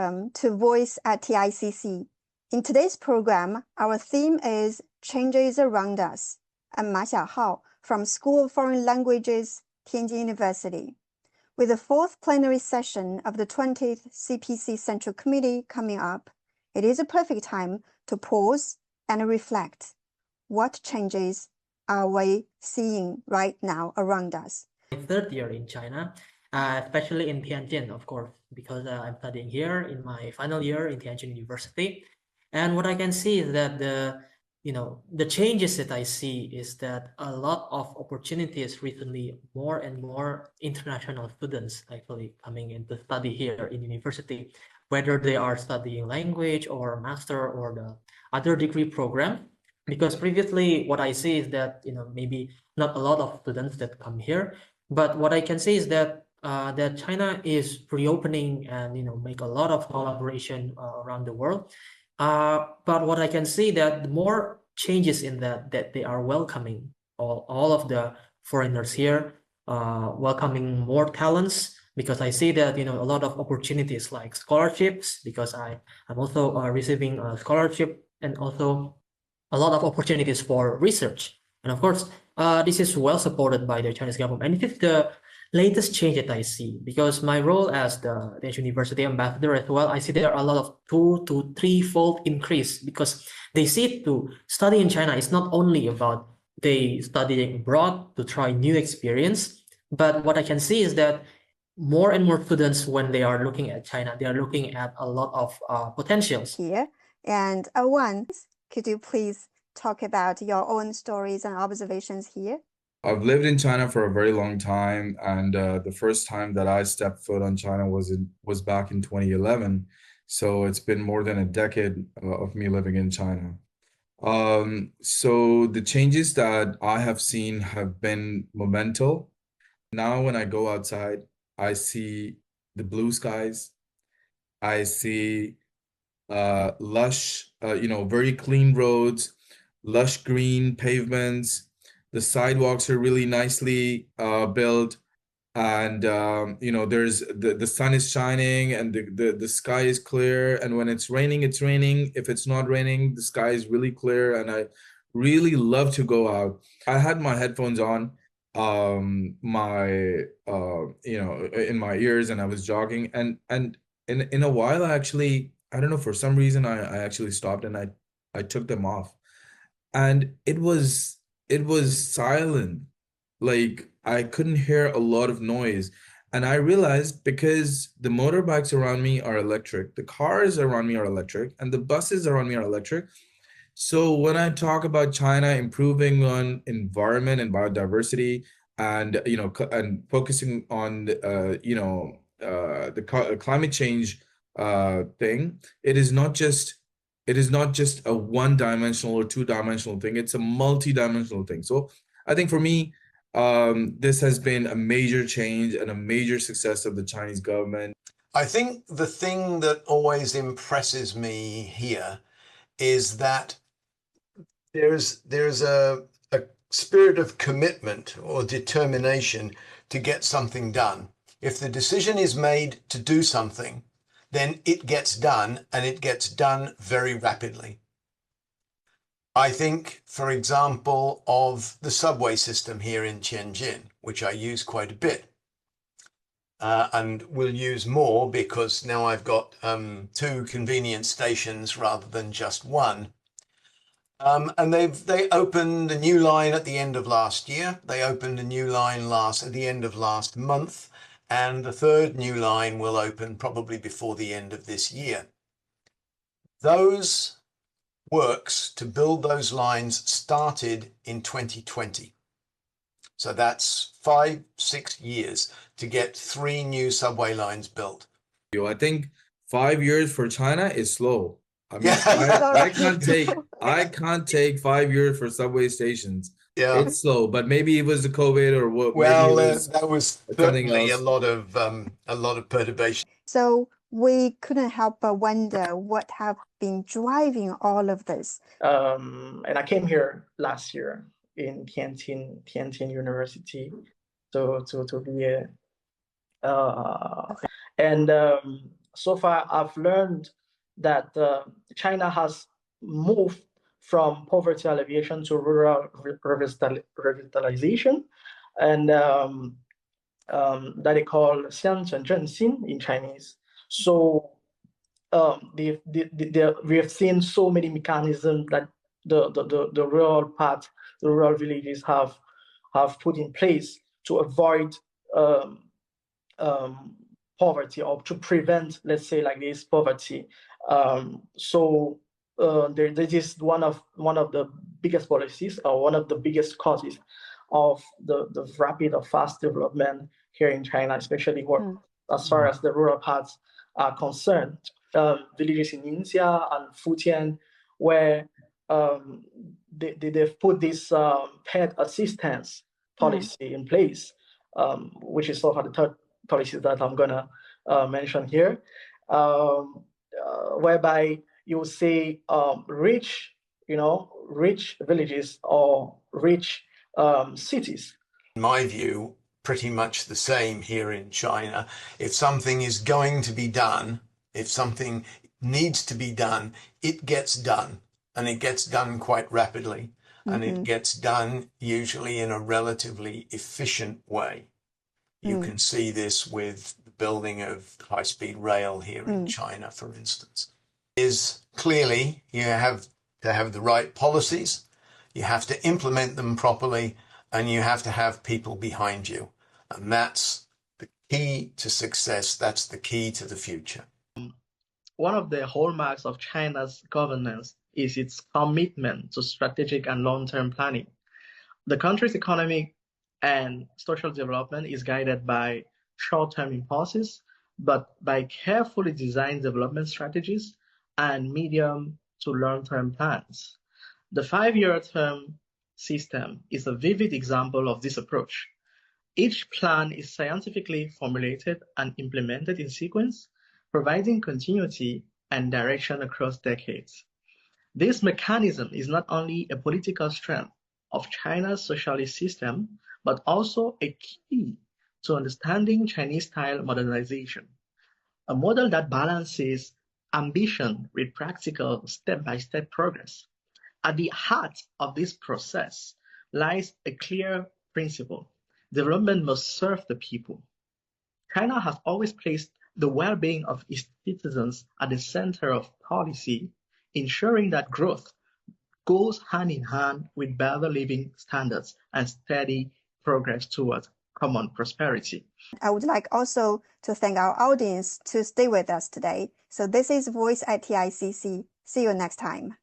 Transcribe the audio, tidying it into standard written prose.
welcome to Voice at TICC. In today's program, our theme is Changes Around Us. I'm Ma Xiaohao from School of Foreign Languages, Tianjin University. With the fourth plenary session of the 20th CPC Central Committee coming up, it is a perfect time to pause and reflect. What changes are we seeing right now around us? My third year in China, especially in Tianjin, of course, because I'm studying here in my final year in Tianjin University. And what I can see is that the changes that I see is that a lot of opportunities recently, more and more international students actually coming in to study here in university, whether they are studying language or master or the other degree program. Because previously what I see is that maybe not a lot of students that come here, but what I can say is that that China is reopening and make a lot of collaboration around the world. But what I can see that the more changes in that they are welcoming all of the foreigners here, welcoming more talents, because I see that a lot of opportunities like scholarships, because I'm also receiving a scholarship, and also a lot of opportunities for research. And of course, this is well supported by the Chinese government. And it is the latest change that I see, because my role as the University ambassador as well, I see there are a lot of 2 to 3-fold increase, because they see to study in China is not only about they studying abroad to try new experience, but what I can see is that more and more students, when they are looking at China, they are looking at a lot of potentials. Here, and Awan, could you please talk about your own stories and observations here? I've lived in China for a very long time, and the first time that I stepped foot on China was back in 2011. So it's been more than a decade of me living in China. So the changes that I have seen have been monumental. Now when I go outside, I see the blue skies. I see lush, very clean roads, lush green pavements. The sidewalks are really nicely built, and there's the sun is shining, and the sky is clear. And when it's raining, it's raining. If it's not raining, the sky is really clear, and I really love to go out. I had my headphones on, in my ears, and I was jogging, and in a while, I don't know, for some reason I actually stopped and I took them off, and it was silent. Like I couldn't hear a lot of noise. And I realized, because the motorbikes around me are electric, the cars around me are electric, and the buses around me are electric. So when I talk about China improving on environment and biodiversity, and and focusing on the climate change thing, it is not just a one-dimensional or two-dimensional thing. It's a multi-dimensional thing. So I think for me, this has been a major change and a major success of the Chinese government. I think the thing that always impresses me here is that there's a spirit of commitment or determination to get something done. If the decision is made to do something, then it gets done, and it gets done very rapidly. I think, for example, of the subway system here in Tianjin, which I use quite a bit, and will use more, because now I've got 2 convenient stations rather than just one. And they opened a new line at the end of last year. They opened a new line at the end of last month. And the 3rd new line will open probably before the end of this year. Those works to build those lines started in 2020. So that's 5-6 years to get 3 new subway lines built. I think 5 years for China is slow. I mean, Yeah. I can't take 5 years for subway stations. Yeah. It's slow, but maybe it was the COVID or what. Well, maybe it was that was something certainly else. a lot of perturbation. So we couldn't help but wonder what have been driving all of this. And I came here last year in Tianjin University, to be so far I've learned that China has moved from poverty alleviation to rural revitalization, and that they call 乡村振兴 in Chinese. So we have seen so many mechanisms that the rural part, the rural villages have put in place to avoid poverty, or to prevent, let's say, like this, poverty. This is one of the biggest policies, or one of the biggest causes of the rapid or fast development here in China, especially as far as the rural parts are concerned. Villages in Ningxia and Fujian, where they've put this pet assistance policy in place, which is sort of the third policy that I'm gonna mention here, whereby you will say rich villages or rich cities. In my view, pretty much the same here in China. If something is going to be done, if something needs to be done, it gets done, and it gets done quite rapidly, and it gets done usually in a relatively efficient way. You can see this with the building of high-speed rail here in China, for instance. Is clearly you have to have the right policies, you have to implement them properly, and you have to have people behind you. And that's the key to success. That's the key to the future. One of the hallmarks of China's governance is its commitment to strategic and long-term planning. The country's economic and social development is guided by short-term impulses, but by carefully designed development strategies and medium to long-term plans. The 5-year term system is a vivid example of this approach. Each plan is scientifically formulated and implemented in sequence, providing continuity and direction across decades. This mechanism is not only a political strength of China's socialist system, but also a key to understanding Chinese-style modernization, a model that balances ambition with practical step-by-step progress. At the heart of this process lies a clear principle: development must serve the people. China has always placed the well-being of its citizens at the center of policy, ensuring that growth goes hand in hand with better living standards and steady progress towards common prosperity. I would like also to thank our audience to stay with us today. So this is Voice at TICC. See you next time.